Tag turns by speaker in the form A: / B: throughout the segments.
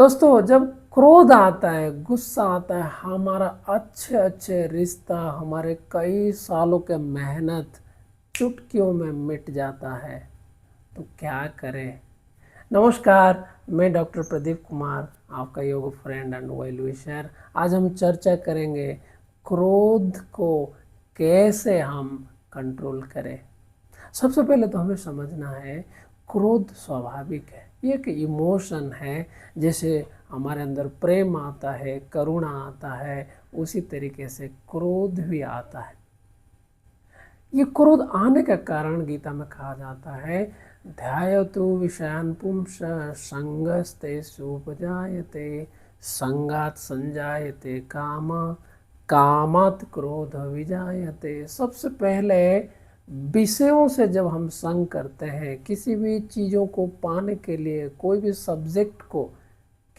A: दोस्तों, जब क्रोध आता है, गुस्सा आता है, हमारा अच्छे अच्छे रिश्ता, हमारे कई सालों के मेहनत चुटकियों में मिट जाता है। तो क्या करें। नमस्कार, मैं डॉक्टर प्रदीप कुमार, आपका योग फ्रेंड एंड वेल विशर। आज हम चर्चा करेंगे क्रोध को कैसे हम कंट्रोल करें। सबसे पहले तो हमें समझना है, क्रोध स्वाभाविक है, ये एक इमोशन है। जैसे हमारे अंदर प्रेम आता है, करुणा आता है, उसी तरीके से क्रोध भी आता है। ये क्रोध आने का कारण गीता में कहा जाता है, ध्यायतु विषयान् पुंस संगस्तेषु उपजायते संगात संजायते काम कामात् क्रोध विजायते। सबसे पहले विषयों से जब हम संग करते हैं, किसी भी चीज़ों को पाने के लिए, कोई भी सब्जेक्ट को,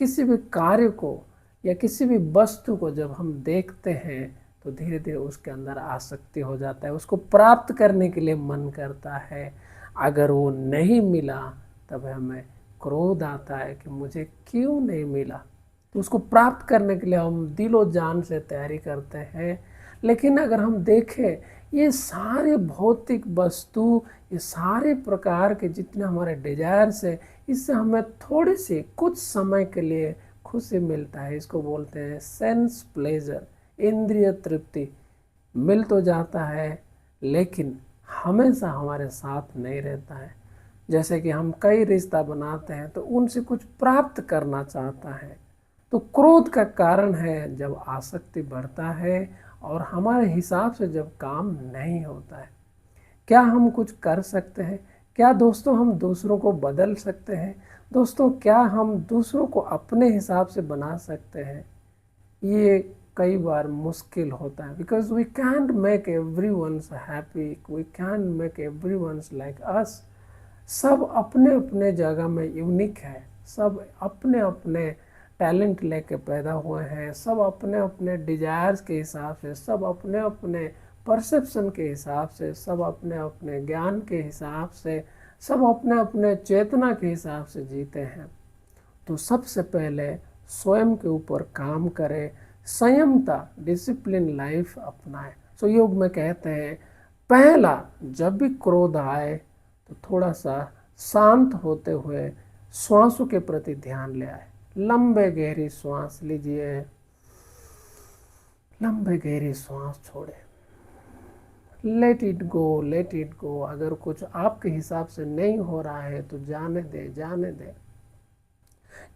A: किसी भी कार्य को या किसी भी वस्तु को जब हम देखते हैं तो धीरे धीरे उसके अंदर आसक्ति हो जाता है, उसको प्राप्त करने के लिए मन करता है। अगर वो नहीं मिला तब हमें क्रोध आता है कि मुझे क्यों नहीं मिला। तो उसको प्राप्त करने के लिए हम दिलो जान से तैयारी करते हैं। लेकिन अगर हम देखें, ये सारे भौतिक वस्तु, ये सारे प्रकार के जितने हमारे डिजायर्स है, इससे हमें थोड़ी सी कुछ समय के लिए खुशी मिलता है। इसको बोलते हैं सेंस प्लेजर, इंद्रिय तृप्ति। मिल तो जाता है लेकिन हमेशा हमारे साथ नहीं रहता है। जैसे कि हम कई रिश्ता बनाते हैं तो उनसे कुछ प्राप्त करना चाहता है। तो क्रोध का कारण है जब आसक्ति बढ़ता है और हमारे हिसाब से जब काम नहीं होता है। क्या हम कुछ कर सकते हैं? क्या दोस्तों हम दूसरों को बदल सकते हैं? दोस्तों, क्या हम दूसरों को अपने हिसाब से बना सकते हैं? ये कई बार मुश्किल होता है, because we can't make every ones happy, we can't make every ones like us. सब अपने अपने जगह में यूनिक है, सब अपने अपने टैलेंट लेके पैदा हुए हैं, सब अपने अपने डिजायर्स के हिसाब से, सब अपने अपने परसेप्शन के हिसाब से, सब अपने अपने ज्ञान के हिसाब से, सब अपने अपने चेतना के हिसाब से जीते हैं। तो सबसे पहले स्वयं के ऊपर काम करें, संयमता, डिसिप्लिन लाइफ अपनाएं। सो योग में कहते हैं, पहला, जब भी क्रोध आए तो थोड़ा सा शांत होते हुए श्वासों के प्रति ध्यान ले आए। लंबे गहरी श्वास लीजिए, लंबे गहरी श्वास छोड़े, let it go, let it go. अगर कुछ आपके हिसाब से नहीं हो रहा है तो जाने दे, जाने दे।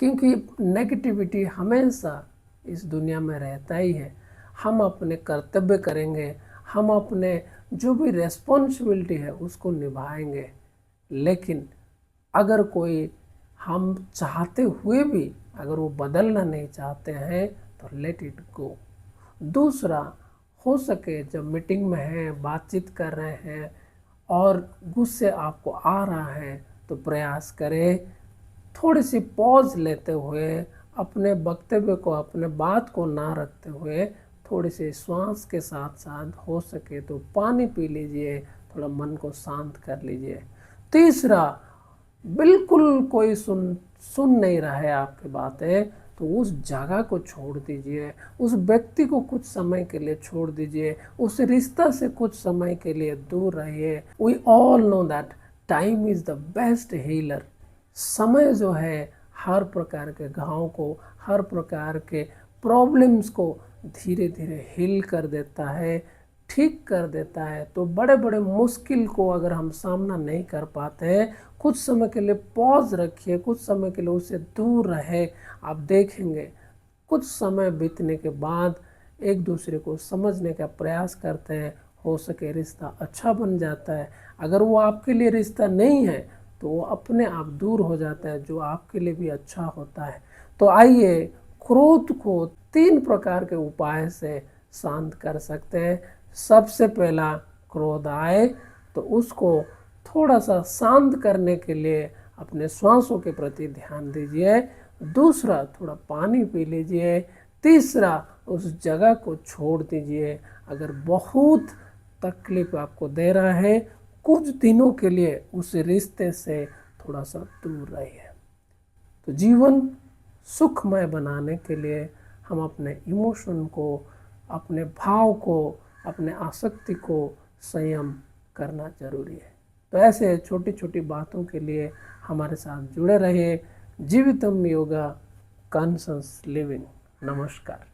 A: क्योंकि नेगेटिविटी हमेशा इस दुनिया में रहता ही है। हम अपने कर्तव्य करेंगे, हम अपने जो भी रेस्पॉन्सिबिलिटी है उसको निभाएंगे। लेकिन अगर कोई हम चाहते हुए भी अगर वो बदलना नहीं चाहते हैं तो लेट इट गो। दूसरा, हो सके जब मीटिंग में हैं, बातचीत कर रहे हैं और गुस्से आपको आ रहा है तो प्रयास करें थोड़ी सी पॉज लेते हुए, अपने वक्तव्य को, अपने बात को ना रखते हुए थोड़ी सी श्वास के साथ साथ हो सके तो पानी पी लीजिए, थोड़ा मन को शांत कर लीजिए। तीसरा, बिल्कुल कोई सुन नहीं रहा है आपकी बातें तो उस जगह को छोड़ दीजिए, उस व्यक्ति को कुछ समय के लिए छोड़ दीजिए, उस रिश्ता से कुछ समय के लिए दूर रहिए। We all know that time is the best healer. समय जो है हर प्रकार के घाव को, हर प्रकार के प्रॉब्लम्स को धीरे धीरे हील कर देता है, ठीक कर देता है। तो बड़े बड़े मुश्किल को अगर हम सामना नहीं कर पाते हैं, कुछ समय के लिए पॉज रखिए, कुछ समय के लिए उससे दूर रहे। आप देखेंगे कुछ समय बीतने के बाद एक दूसरे को समझने का प्रयास करते हैं, हो सके रिश्ता अच्छा बन जाता है। अगर वो आपके लिए रिश्ता नहीं है तो वो अपने आप दूर हो जाता है, जो आपके लिए भी अच्छा होता है। तो आइए क्रोध को 3 प्रकार के उपाय से शांत कर सकते हैं। सबसे पहला, क्रोध आए तो उसको थोड़ा सा शांत करने के लिए अपने श्वासों के प्रति ध्यान दीजिए। दूसरा, थोड़ा पानी पी लीजिए। तीसरा, उस जगह को छोड़ दीजिए। अगर बहुत तकलीफ आपको दे रहा है, कुछ दिनों के लिए उस रिश्ते से थोड़ा सा दूर रहिए। तो जीवन सुखमय बनाने के लिए हम अपने इमोशन को, अपने भाव को, अपने आसक्ति को संयम करना जरूरी है। तो ऐसे छोटी छोटी बातों के लिए हमारे साथ जुड़े रहिए। जीवितम योगा, कॉन्शियस लिविंग। नमस्कार।